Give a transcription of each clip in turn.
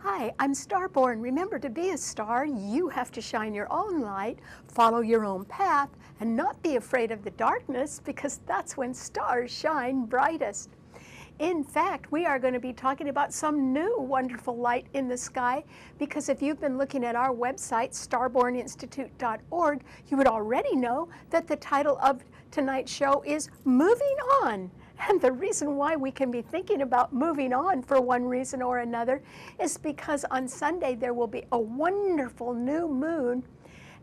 Hi, I'm Starborn. Remember, to be a star, you have to shine your own light, follow your own path, and not be afraid of the darkness, because that's when stars shine brightest. In fact, we are going to be talking about some new wonderful light in the sky, because if you've been looking at our website, starborninstitute.org, you would already know that the title of tonight's show is Moving On. And the reason why we can be thinking about moving on for one reason or another is because on Sunday there will be a wonderful new moon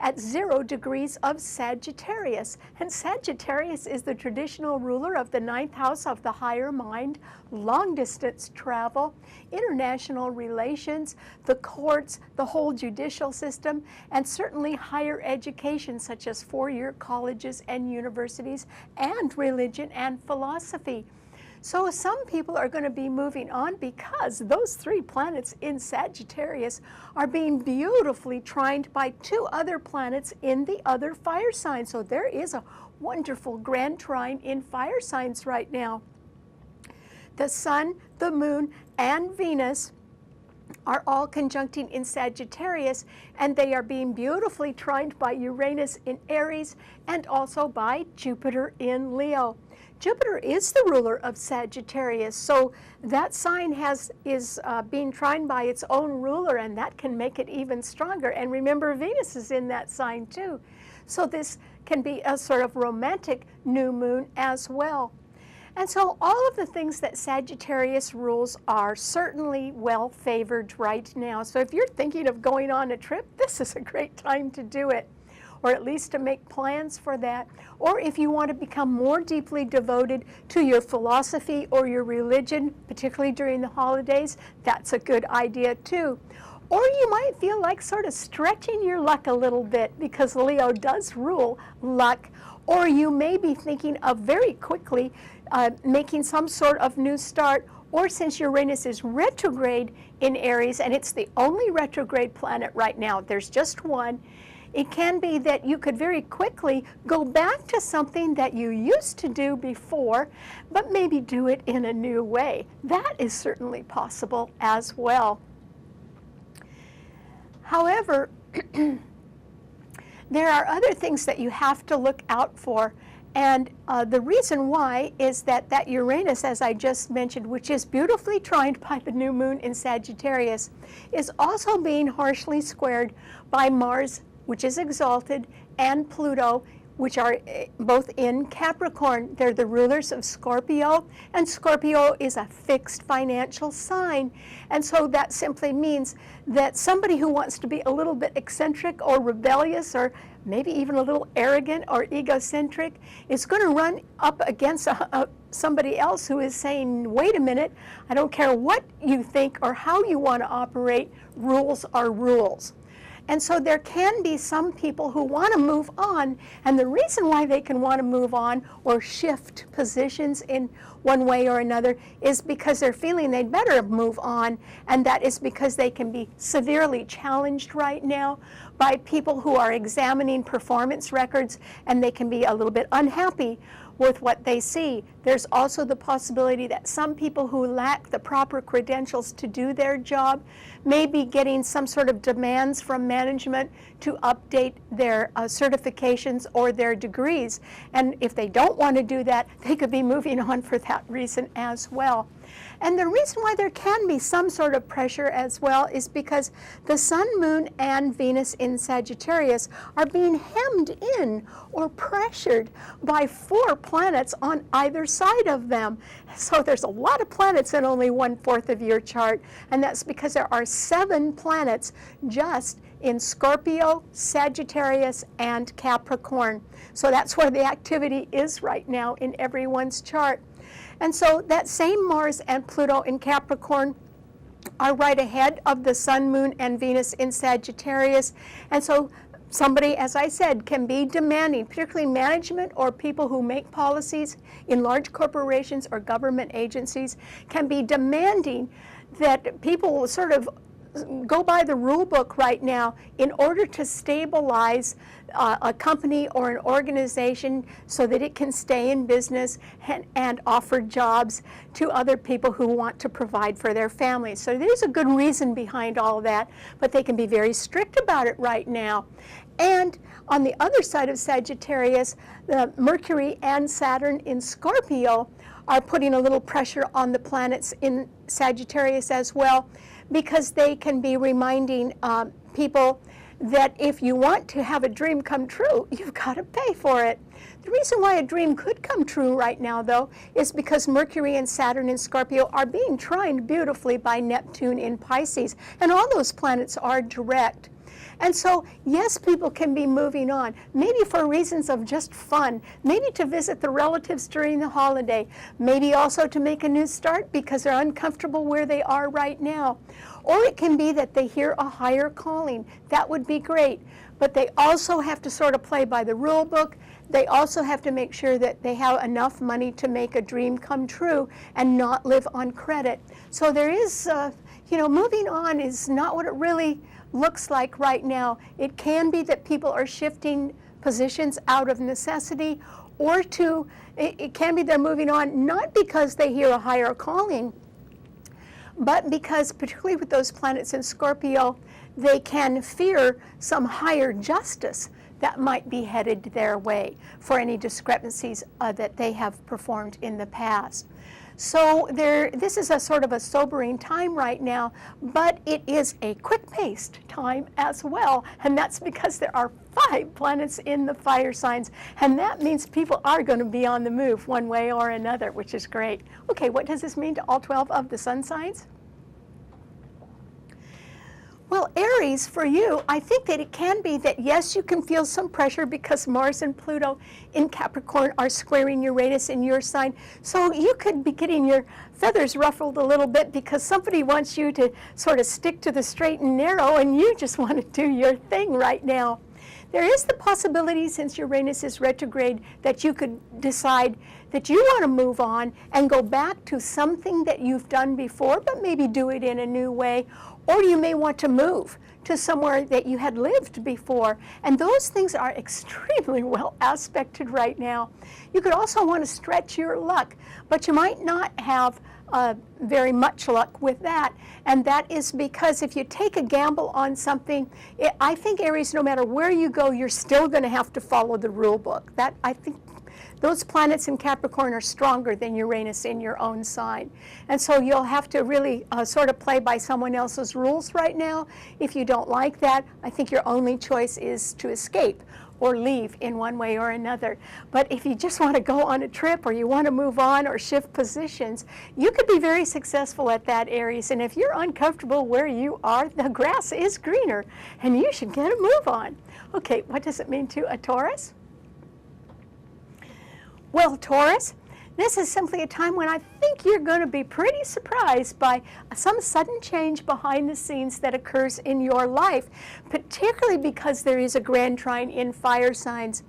at 0 degrees of Sagittarius. And Sagittarius is the traditional ruler of the 9th house of the higher mind, long-distance travel, international relations, the courts, the whole judicial system, and certainly higher education such as four-year colleges and universities, and religion and philosophy. So some people are going to be moving on because those 3 planets in Sagittarius are being beautifully trined by 2 other planets in the other fire signs. So there is a wonderful grand trine in fire signs right now. The Sun, the Moon, and Venus are all conjuncting in Sagittarius, and they are being beautifully trined by Uranus in Aries and also by Jupiter in Leo. Jupiter is the ruler of Sagittarius, so that sign is being trined by its own ruler, and that can make it even stronger. And remember, Venus is in that sign too. So this can be a sort of romantic new moon as well. And so all of the things that Sagittarius rules are certainly well favored right now. So if you're thinking of going on a trip, this is a great time to do it, or at least to make plans for that. Or if you want to become more deeply devoted to your philosophy or your religion, particularly during the holidays, that's a good idea too. Or you might feel like sort of stretching your luck a little bit, because Leo does rule luck. Or you may be thinking of very quickly making some sort of new start. Or since Uranus is retrograde in Aries, and it's the only retrograde planet right now, there's just one, it can be that you could very quickly go back to something that you used to do before, but maybe do it in a new way. That is certainly possible as well. However, there are other things that you have to look out for. And the reason why is that Uranus, as I just mentioned, which is beautifully trined by the new moon in Sagittarius, is also being harshly squared by Mars, which is exalted, and Pluto, which are both in Capricorn. They're the rulers of Scorpio, and Scorpio is a fixed financial sign. And so that simply means that somebody who wants to be a little bit eccentric or rebellious, or maybe even a little arrogant or egocentric, is going to run up against somebody else who is saying, wait a minute, I don't care what you think or how you want to operate, rules are rules. And so there can be some people who want to move on, and the reason why they can want to move on or shift positions in one way or another is because they're feeling they'd better move on, and that is because they can be severely challenged right now by people who are examining performance records, and they can be a little bit unhappy with what they see. There's also the possibility that some people who lack the proper credentials to do their job may be getting some sort of demands from management to update their certifications or their degrees. And if they don't want to do that, they could be moving on for that reason as well. And the reason why there can be some sort of pressure as well is because the Sun, Moon, and Venus in Sagittarius are being hemmed in or pressured by 4 planets on either side of them. So there's a lot of planets in only 1/4 of your chart, and that's because there are 7 planets just in Scorpio, Sagittarius, and Capricorn. So that's where the activity is right now in everyone's chart. And so that same Mars and Pluto in Capricorn are right ahead of the Sun, Moon, and Venus in Sagittarius. And so somebody, as I said, can be demanding, particularly management or people who make policies in large corporations or government agencies, can be demanding that people sort of go by the rule book right now in order to stabilize a company or an organization so that it can stay in business and offer jobs to other people who want to provide for their families. So there's a good reason behind all of that, but they can be very strict about it right now. And on the other side of Sagittarius, the Mercury and Saturn in Scorpio are putting a little pressure on the planets in Sagittarius as well, because they can be reminding people that if you want to have a dream come true, you've got to pay for it. The reason why a dream could come true right now, though, is because Mercury and Saturn in Scorpio are being trined beautifully by Neptune in Pisces, and all those planets are direct. And so, yes, people can be moving on, maybe for reasons of just fun, maybe to visit the relatives during the holiday, maybe also to make a new start because they're uncomfortable where they are right now. Or it can be that they hear a higher calling. That would be great. But they also have to sort of play by the rule book. They also have to make sure that they have enough money to make a dream come true and not live on credit. So there is, moving on is not what it really looks like right now. It can be that people are shifting positions out of necessity, or it can be they're moving on not because they hear a higher calling, but because, particularly with those planets in Scorpio, they can fear some higher justice that might be headed their way for any discrepancies that they have performed in the past. So this is a sort of a sobering time right now, but it is a quick-paced time as well, and that's because there are 5 planets in the fire signs, and that means people are going to be on the move one way or another, which is great. Okay, what does this mean to all 12 of the sun signs? Well, Aries, for you, I think that it can be that, yes, you can feel some pressure because Mars and Pluto in Capricorn are squaring Uranus in your sign. So you could be getting your feathers ruffled a little bit because somebody wants you to sort of stick to the straight and narrow, and you just want to do your thing right now. There is the possibility, since Uranus is retrograde, that you could decide that you want to move on and go back to something that you've done before, but maybe do it in a new way. Or you may want to move to somewhere that you had lived before. And those things are extremely well aspected right now. You could also want to stretch your luck, but you might not have very much luck with that. And that is because if you take a gamble on something, I think, Aries, no matter where you go, you're still going to have to follow the rule book. That, I think, those planets in Capricorn are stronger than Uranus in your own sign. And so you'll have to really sort of play by someone else's rules right now. If you don't like that, I think your only choice is to escape or leave in one way or another. But if you just want to go on a trip, or you want to move on or shift positions, you could be very successful at that, Aries. And if you're uncomfortable where you are, the grass is greener, and you should get a move on. Okay, what does it mean to a Taurus? Well, Taurus, this is simply a time when I think you're going to be pretty surprised by some sudden change behind the scenes that occurs in your life, particularly because there is a grand trine in fire signs.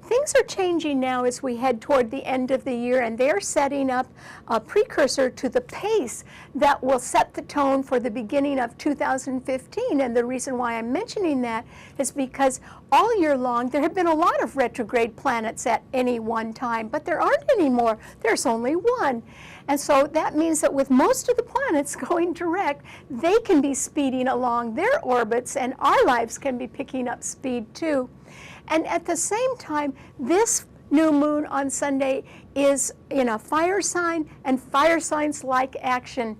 Things are changing now as we head toward the end of the year, and they're setting up a precursor to the pace that will set the tone for the beginning of 2015. And the reason why I'm mentioning that is because all year long there have been a lot of retrograde planets at any one time, but there aren't any more. There's only one. And so that means that with most of the planets going direct, they can be speeding along their orbits, and our lives can be picking up speed too. And at the same time, this new moon on Sunday is in a fire sign, and fire signs like action.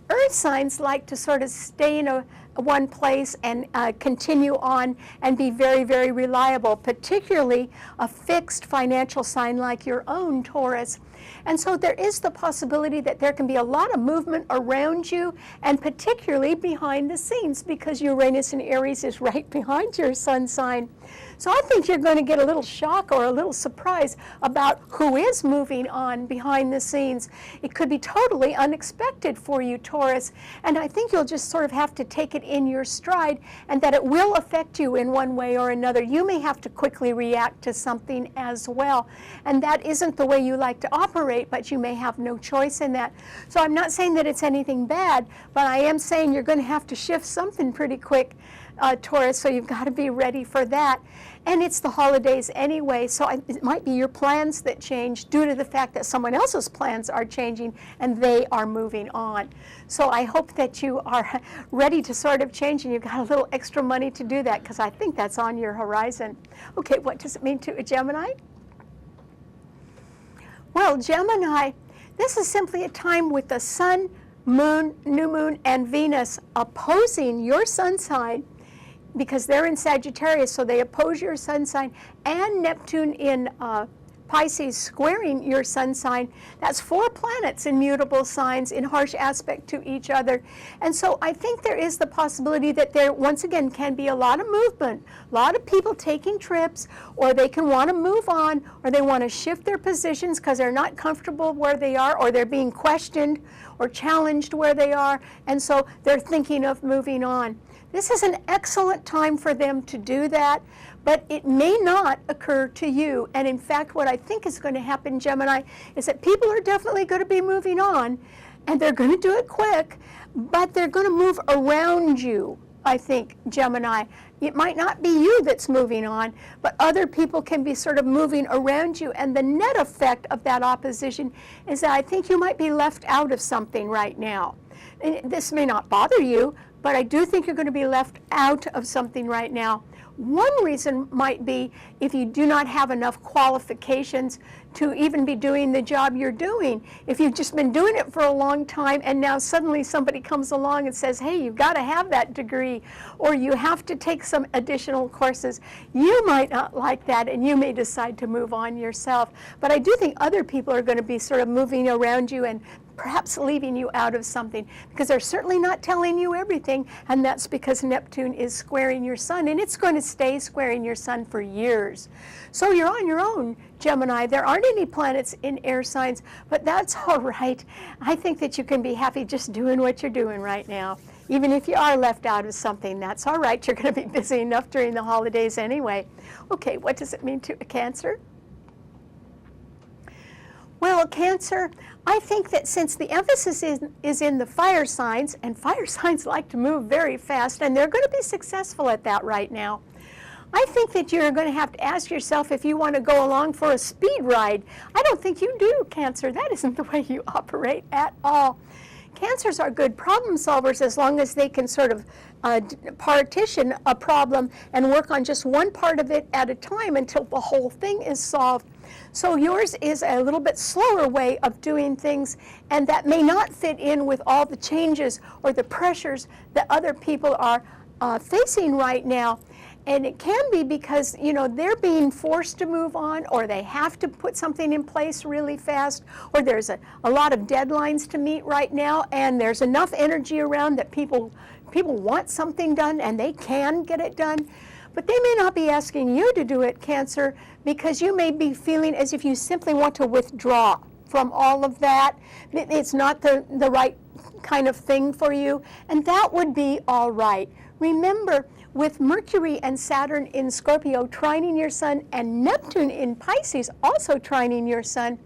Earth signs like to sort of stay in one place and continue on and be very, very reliable, particularly a fixed financial sign like your own, Taurus. And so there is the possibility that there can be a lot of movement around you, and particularly behind the scenes, because Uranus in Aries is right behind your sun sign. So I think you're going to get a little shock or a little surprise about who is moving on behind the scenes. It could be totally unexpected for you, Taurus, and I think you'll just sort of have to take it in your stride, and that it will affect you in one way or another. You may have to quickly react to something as well, and that isn't the way you like to operate, but you may have no choice in that. So I'm not saying that it's anything bad, but I am saying you're going to have to shift something pretty quick, Taurus, so you've got to be ready for that. And it's the holidays anyway, so it might be your plans that change due to the fact that someone else's plans are changing and they are moving on. So I hope that you are ready to sort of change and you've got a little extra money to do that, because I think that's on your horizon. Okay, what does it mean to a Gemini? Well, Gemini, this is simply a time with the Sun, Moon, New Moon, and Venus opposing your sun sign, because they're in Sagittarius, so they oppose your sun sign, and Neptune in Pisces squaring your sun sign. That's 4 planets in mutable signs in harsh aspect to each other. And so I think there is the possibility that there, once again, can be a lot of movement, a lot of people taking trips, or they can want to move on, or they want to shift their positions because they're not comfortable where they are, or they're being questioned or challenged where they are, and so they're thinking of moving on. This is an excellent time for them to do that, but it may not occur to you. And in fact, what I think is going to happen, Gemini, is that people are definitely going to be moving on, and they're going to do it quick, but they're going to move around you, I think, Gemini. It might not be you that's moving on, but other people can be sort of moving around you, and the net effect of that opposition is that I think you might be left out of something right now. And this may not bother you, but I do think you're going to be left out of something right now. One reason might be if you do not have enough qualifications to even be doing the job you're doing. If you've just been doing it for a long time and now suddenly somebody comes along and says, hey, you've got to have that degree, or you have to take some additional courses, you might not like that and you may decide to move on yourself. But I do think other people are going to be sort of moving around you and perhaps leaving you out of something, because they're certainly not telling you everything, and that's because Neptune is squaring your sun, and it's going to stay squaring your sun for years. So you're on your own, Gemini. There aren't any planets in air signs, but that's all right. I think that you can be happy just doing what you're doing right now. Even if you are left out of something, that's all right. You're going to be busy enough during the holidays anyway. Okay, what does it mean to a Cancer? Well, Cancer, I think that since the emphasis is in the fire signs, and fire signs like to move very fast, and they're going to be successful at that right now, I think that you're going to have to ask yourself if you want to go along for a speed ride. I don't think you do, Cancer. That isn't the way you operate at all. Cancers are good problem solvers as long as they can sort of partition a problem and work on just one part of it at a time until the whole thing is solved. So yours is a little bit slower way of doing things, and that may not fit in with all the changes or the pressures that other people are facing right now. And it can be because, you know, they're being forced to move on, or they have to put something in place really fast, or there's a lot of deadlines to meet right now, and there's enough energy around that people want something done and they can get it done. But they may not be asking you to do it, Cancer, because you may be feeling as if you simply want to withdraw from all of that. It's not the right kind of thing for you, and that would be all right. Remember, with Mercury and Saturn in Scorpio trining your sun, and Neptune in Pisces also trining your sun,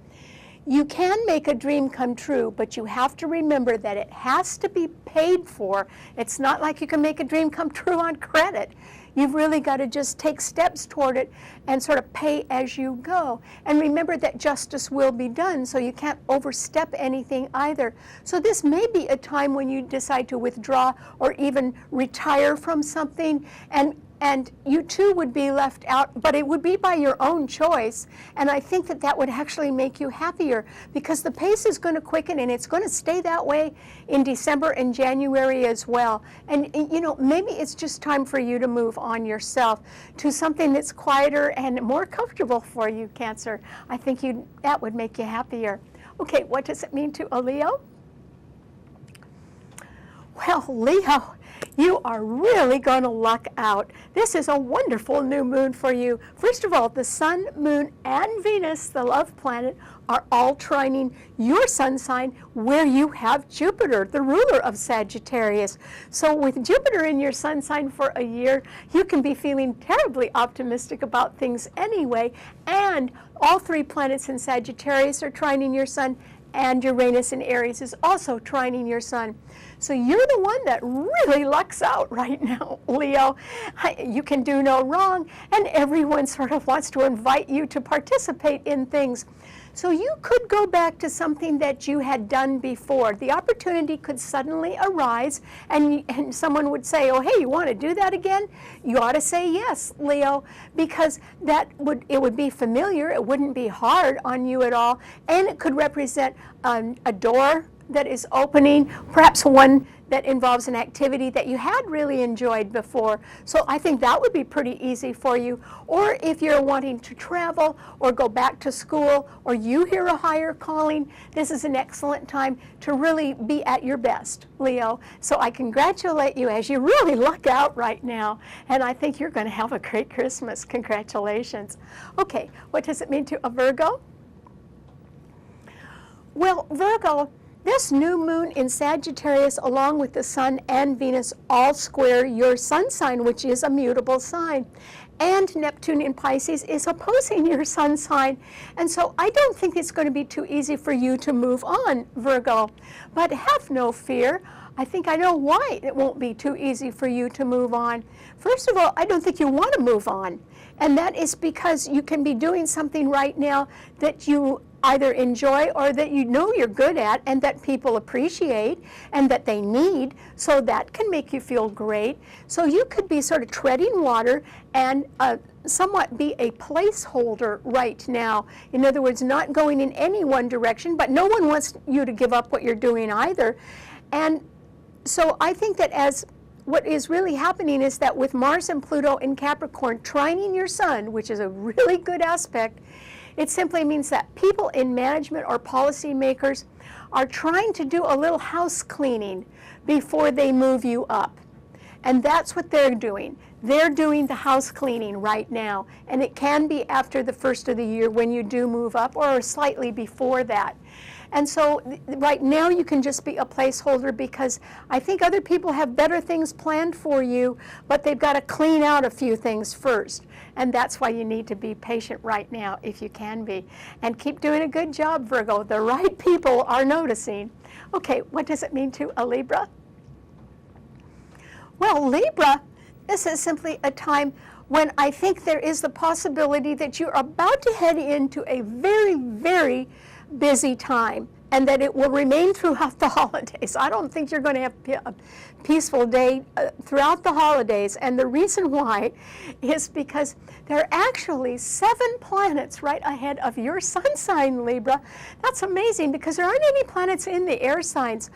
you can make a dream come true, but you have to remember that it has to be paid for. It's not like you can make a dream come true on credit. You've really got to just take steps toward it and sort of pay as you go. And remember that justice will be done, so you can't overstep anything either. So this may be a time when you decide to withdraw or even retire from something, and you too would be left out, but it would be by your own choice. And I think that that would actually make you happier, because the pace is going to quicken, and it's going to stay that way in December and January as well. And you know, maybe it's just time for you to move on yourself to something that's quieter and more comfortable for you, Cancer. I think that would make you happier. Okay, what does it mean to a Leo? Well, Leo, You are really going to luck out. This is a wonderful new moon for you. First of all, the sun, moon, and Venus, the love planet, are all trining your sun sign where you have Jupiter, the ruler of Sagittarius. So with Jupiter in your sun sign for a year, you can be feeling terribly optimistic about things anyway. And all 3 planets in Sagittarius are trining your sun, and Uranus in Aries is also trining your sun. So you're the one that really lucks out right now, Leo. You can do no wrong, and everyone sort of wants to invite you to participate in things. So you could go back to something that you had done before. The opportunity could suddenly arise, and someone would say, oh, hey, you want to do that again? You ought to say yes, Leo, because it would be familiar. It wouldn't be hard on you at all, and it could represent a door that is opening, perhaps one that involves an activity that you had really enjoyed before. So I think that would be pretty easy for you. Or if you're wanting to travel or go back to school, or you hear a higher calling, this is an excellent time to really be at your best, Leo. So I congratulate you as you really luck out right now, and I think you're going to have a great Christmas. Congratulations. Okay, what does it mean to a Virgo? Well, Virgo, this new moon in Sagittarius, along with the sun and Venus, all square your sun sign, which is a mutable sign. And Neptune in Pisces is opposing your sun sign. And so I don't think it's going to be too easy for you to move on, Virgo. But have no fear. I think I know why it won't be too easy for you to move on. First of all, I don't think you want to move on. And that is because you can be doing something right now that you either enjoy or that you know you're good at and that people appreciate and that they need, so that can make you feel great. So you could be sort of treading water and somewhat be a placeholder right now. In other words, not going in any one direction, but no one wants you to give up what you're doing either. And so I think that what is really happening is that with Mars and Pluto in Capricorn trining your sun, which is a really good aspect, it simply means that people in management or policymakers are trying to do a little house cleaning before they move you up. And that's what they're doing. They're doing the house cleaning right now. And it can be after the first of the year when you do move up, or slightly before that. And so right now you can just be a placeholder, because I think other people have better things planned for you, but they've got to clean out a few things first. And that's why you need to be patient right now, if you can be. And keep doing a good job, Virgo. The right people are noticing. Okay, what does it mean to a Libra? Well, Libra, this is simply a time when I think there is the possibility that you're about to head into a very, very busy time, and that it will remain throughout the holidays. I don't think you're going to have a peaceful day throughout the holidays, and the reason why is because there are actually 7 planets right ahead of your sun sign, Libra. That's amazing, because there aren't any planets in the air signs,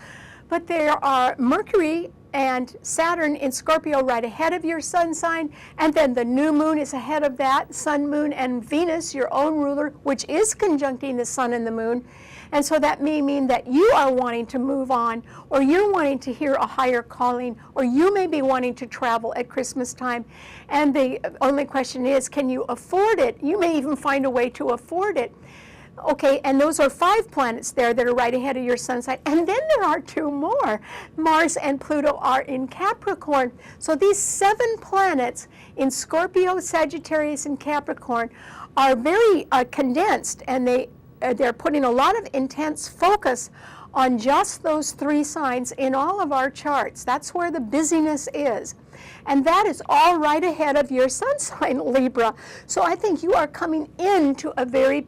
but there are Mercury and Saturn in Scorpio right ahead of your sun sign, and then the new moon is ahead of that, sun, moon, and Venus, your own ruler, which is conjuncting the sun and the moon. And so that may mean that you are wanting to move on, or you're wanting to hear a higher calling, or you may be wanting to travel at Christmas time. And the only question is, can you afford it? You may even find a way to afford it. Okay, and those are 5 planets there that are right ahead of your sun sign. And then there are 2 more. Mars and Pluto are in Capricorn. So these 7 planets in Scorpio, Sagittarius, and Capricorn are very condensed, and they're putting a lot of intense focus on just those 3 signs in all of our charts. That's where the busyness is. And that is all right ahead of your sun sign, Libra. So I think you are coming into a very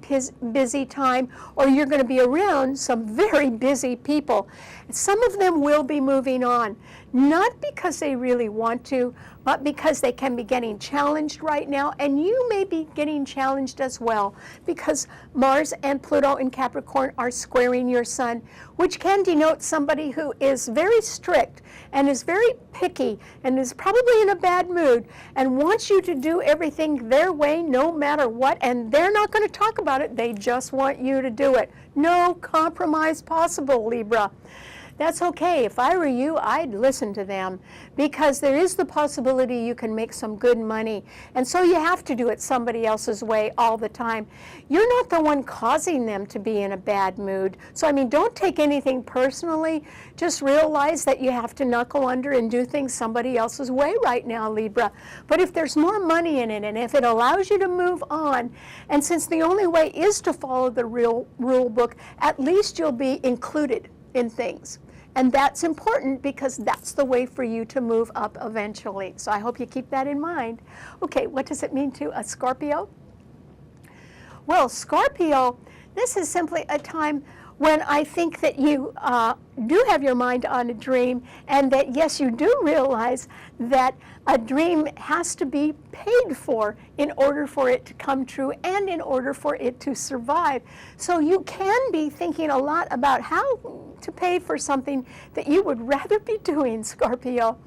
busy time, or you're going to be around some very busy people. Some of them will be moving on, not because they really want to, but because they can be getting challenged right now, and you may be getting challenged as well, because Mars and Pluto in Capricorn are squaring your sun, which can denote somebody who is very strict and is very picky and is probably in a bad mood and wants you to do everything their way no matter what, and they're not going to talk about it. They just want you to do it. No compromise possible, Libra. That's okay. If I were you, I'd listen to them, because there is the possibility you can make some good money. And so you have to do it somebody else's way all the time. You're not the one causing them to be in a bad mood. So, I mean, don't take anything personally. Just realize that you have to knuckle under and do things somebody else's way right now, Libra. But if there's more money in it, and if it allows you to move on, and since the only way is to follow the real rule book, at least you'll be included in things. And that's important, because that's the way for you to move up eventually. So I hope you keep that in mind. Okay, what does it mean to a Scorpio? Well, Scorpio, this is simply a time when I think that you do have your mind on a dream, and that, yes, you do realize that a dream has to be paid for in order for it to come true and in order for it to survive. So you can be thinking a lot about how to pay for something that you would rather be doing, Scorpio.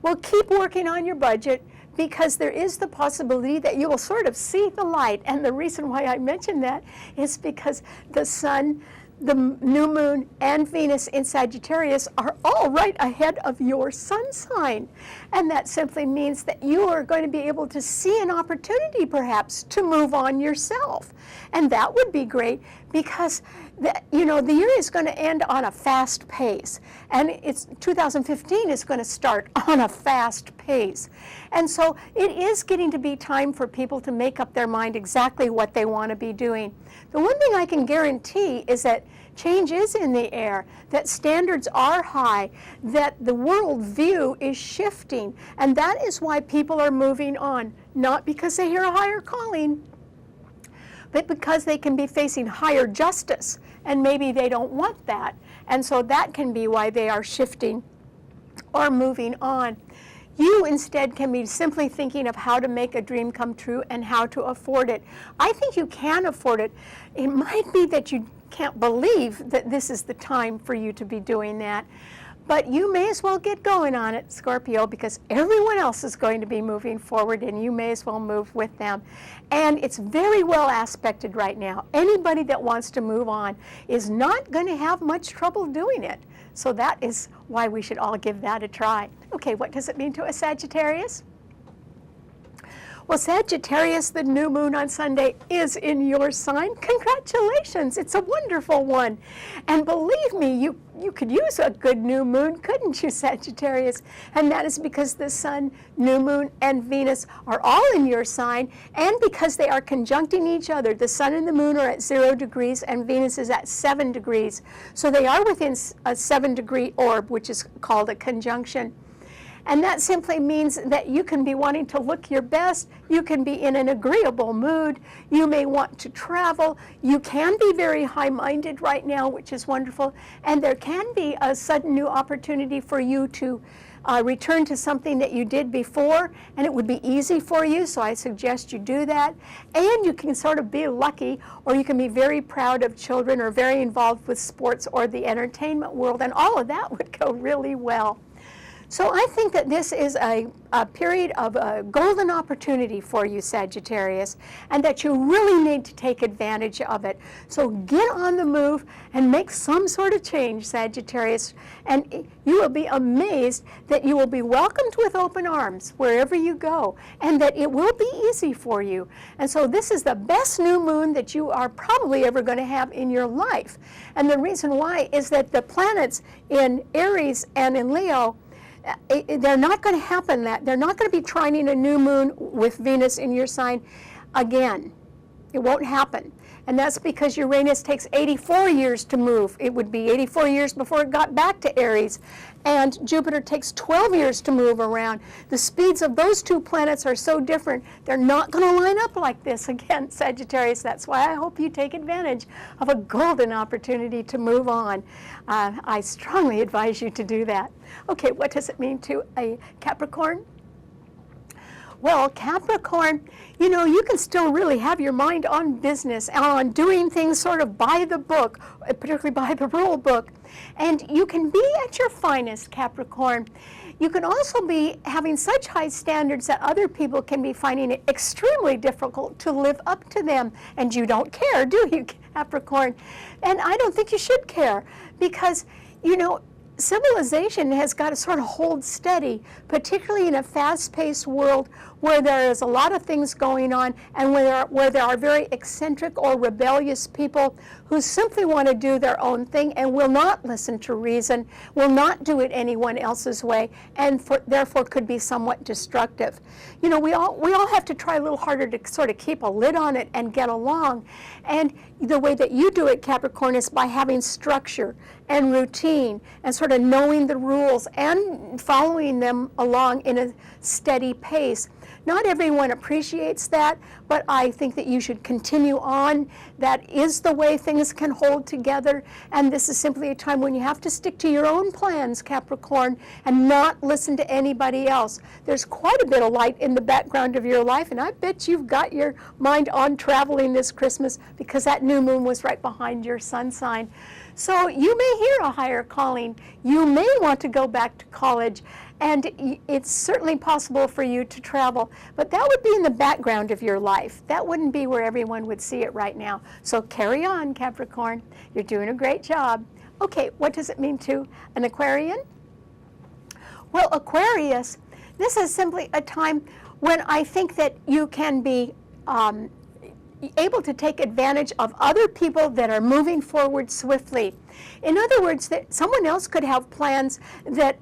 Well, keep working on your budget, because there is the possibility that you will sort of see the light. And the reason why I mention that is because the sun, the new moon, and Venus in Sagittarius are all right ahead of your sun sign. And that simply means that you are going to be able to see an opportunity, perhaps, to move on yourself. And that would be great, because the year is going to end on a fast pace. And it's 2015 is going to start on a fast pace. And so it is getting to be time for people to make up their mind exactly what they want to be doing. The one thing I can guarantee is that change is in the air, that standards are high, that the world view is shifting. And that is why people are moving on, not because they hear a higher calling, but because they can be facing higher justice, and maybe they don't want that. And so that can be why they are shifting or moving on. You instead can be simply thinking of how to make a dream come true and how to afford it. I think you can afford it. It might be that you can't believe that this is the time for you to be doing that. But you may as well get going on it, Scorpio, because everyone else is going to be moving forward, and you may as well move with them. And it's very well aspected right now. Anybody that wants to move on is not going to have much trouble doing it. So that is why we should all give that a try. Okay, what does it mean to a Sagittarius? Well, Sagittarius, the new moon on Sunday is in your sign. Congratulations, it's a wonderful one. And believe me, you could use a good new moon, couldn't you, Sagittarius? And that is because the sun, new moon, and Venus are all in your sign, and because they are conjuncting each other. The sun and the moon are at 0 degrees, and Venus is at 7 degrees. So they are within a 7-degree orb, which is called a conjunction. And that simply means that you can be wanting to look your best, you can be in an agreeable mood, you may want to travel, you can be very high-minded right now, which is wonderful, and there can be a sudden new opportunity for you to return to something that you did before, and it would be easy for you, so I suggest you do that. And you can sort of be lucky, or you can be very proud of children, or very involved with sports or the entertainment world, and all of that would go really well. So I think that this is a period of a golden opportunity for you, Sagittarius, and that you really need to take advantage of it. So get on the move and make some sort of change, Sagittarius, and you will be amazed that you will be welcomed with open arms wherever you go, and that it will be easy for you. And so this is the best new moon that you are probably ever going to have in your life. And the reason why is that the planets in Aries and in Leo, they're not going to happen that. They're not going to be trining a new moon with Venus in your sign again. It won't happen. And that's because Uranus takes 84 years to move. It would be 84 years before it got back to Aries. And Jupiter takes 12 years to move around. The speeds of those two planets are so different, they're not going to line up like this again, Sagittarius. That's why I hope you take advantage of a golden opportunity to move on. I strongly advise you to do that. Okay, what does it mean to a Capricorn? Well, Capricorn, you know, you can still really have your mind on business and on doing things sort of by the book, particularly by the rule book. And you can be at your finest, Capricorn. You can also be having such high standards that other people can be finding it extremely difficult to live up to them. And you don't care, do you, Capricorn? And I don't think you should care, because, you know, civilization has got to sort of hold steady, particularly in a fast-paced world where there is a lot of things going on and where there are very eccentric or rebellious people who simply want to do their own thing and will not listen to reason, will not do it anyone else's way, and therefore could be somewhat destructive. You know, we all have to try a little harder to sort of keep a lid on it and get along. And the way that you do it, Capricorn, is by having structure and routine and sort of knowing the rules and following them along in a steady pace. Not everyone appreciates that, but I think that you should continue on. That is the way things can hold together, and this is simply a time when you have to stick to your own plans, Capricorn, and not listen to anybody else. There's quite a bit of light in the background of your life, and I bet you've got your mind on traveling this Christmas because that new moon was right behind your sun sign. So you may hear a higher calling. You may want to go back to college, and it's certainly possible for you to travel, but that would be in the background of your life. That wouldn't be where everyone would see it right now. So carry on, Capricorn. You're doing a great job. Okay, what does it mean to an Aquarian? Well, Aquarius, this is simply a time when I think that you can be able to take advantage of other people that are moving forward swiftly. In other words, that someone else could have plans that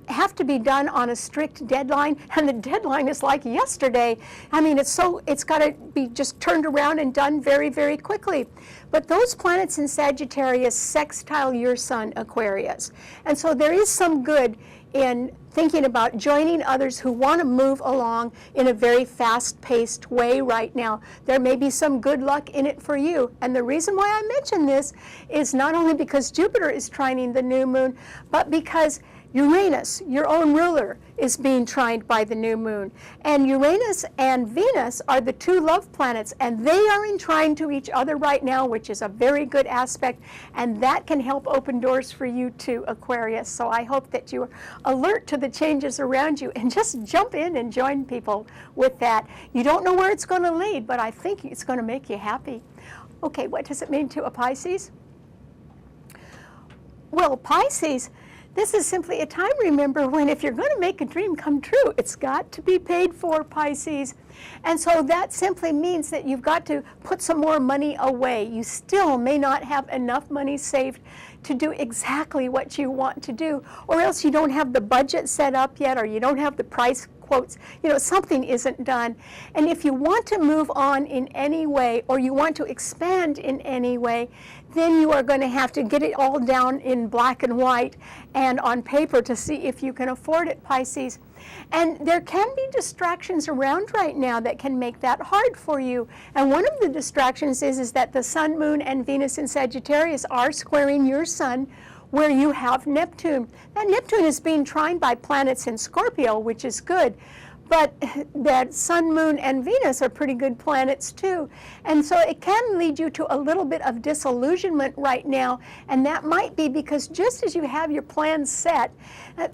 have to be done on a strict deadline, and the deadline is like yesterday. I mean, it's got to be just turned around and done very, very quickly. But those planets in Sagittarius sextile your sun, Aquarius. And so there is some good in thinking about joining others who want to move along in a very fast-paced way right now. There may be some good luck in it for you. And the reason why I mention this is not only because Jupiter is trining the new moon, but because Uranus, your own ruler, is being trined by the new moon. And Uranus and Venus are the two love planets, and they are in trine to each other right now, which is a very good aspect, and that can help open doors for you too, Aquarius. So I hope that you are alert to the changes around you and just jump in and join people with that. You don't know where it's going to lead, but I think it's going to make you happy. Okay, what does it mean to a Pisces? Well, Pisces, this is simply a time, remember, when if you're going to make a dream come true, it's got to be paid for, Pisces. And so that simply means that you've got to put some more money away. You still may not have enough money saved to do exactly what you want to do, or else you don't have the budget set up yet, or you don't have the price quotes, you know, something isn't done. And if you want to move on in any way, or you want to expand in any way, then you are going to have to get it all down in black and white and on paper to see if you can afford it, Pisces. And there can be distractions around right now that can make that hard for you. And one of the distractions is that the Sun, Moon, and Venus in Sagittarius are squaring your Sun, where you have Neptune. Now, Neptune is being trined by planets in Scorpio, which is good. But that Sun, Moon, and Venus are pretty good planets too. And so it can lead you to a little bit of disillusionment right now. And that might be because just as you have your plans set,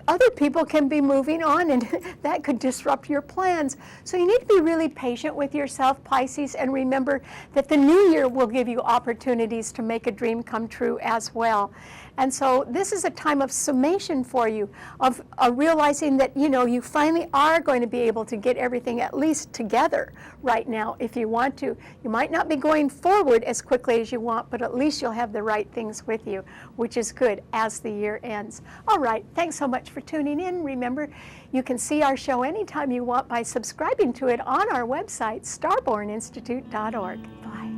other people can be moving on, and that could disrupt your plans. So you need to be really patient with yourself, Pisces, and remember that the new year will give you opportunities to make a dream come true as well. And so this is a time of summation for you, of realizing that, you know, you finally are going to be able to get everything at least together right now if you want to. You might not be going forward as quickly as you want, but at least you'll have the right things with you, which is good as the year ends. All right, thanks so much for tuning in. Remember, you can see our show anytime you want by subscribing to it on our website, starborninstitute.org. Bye.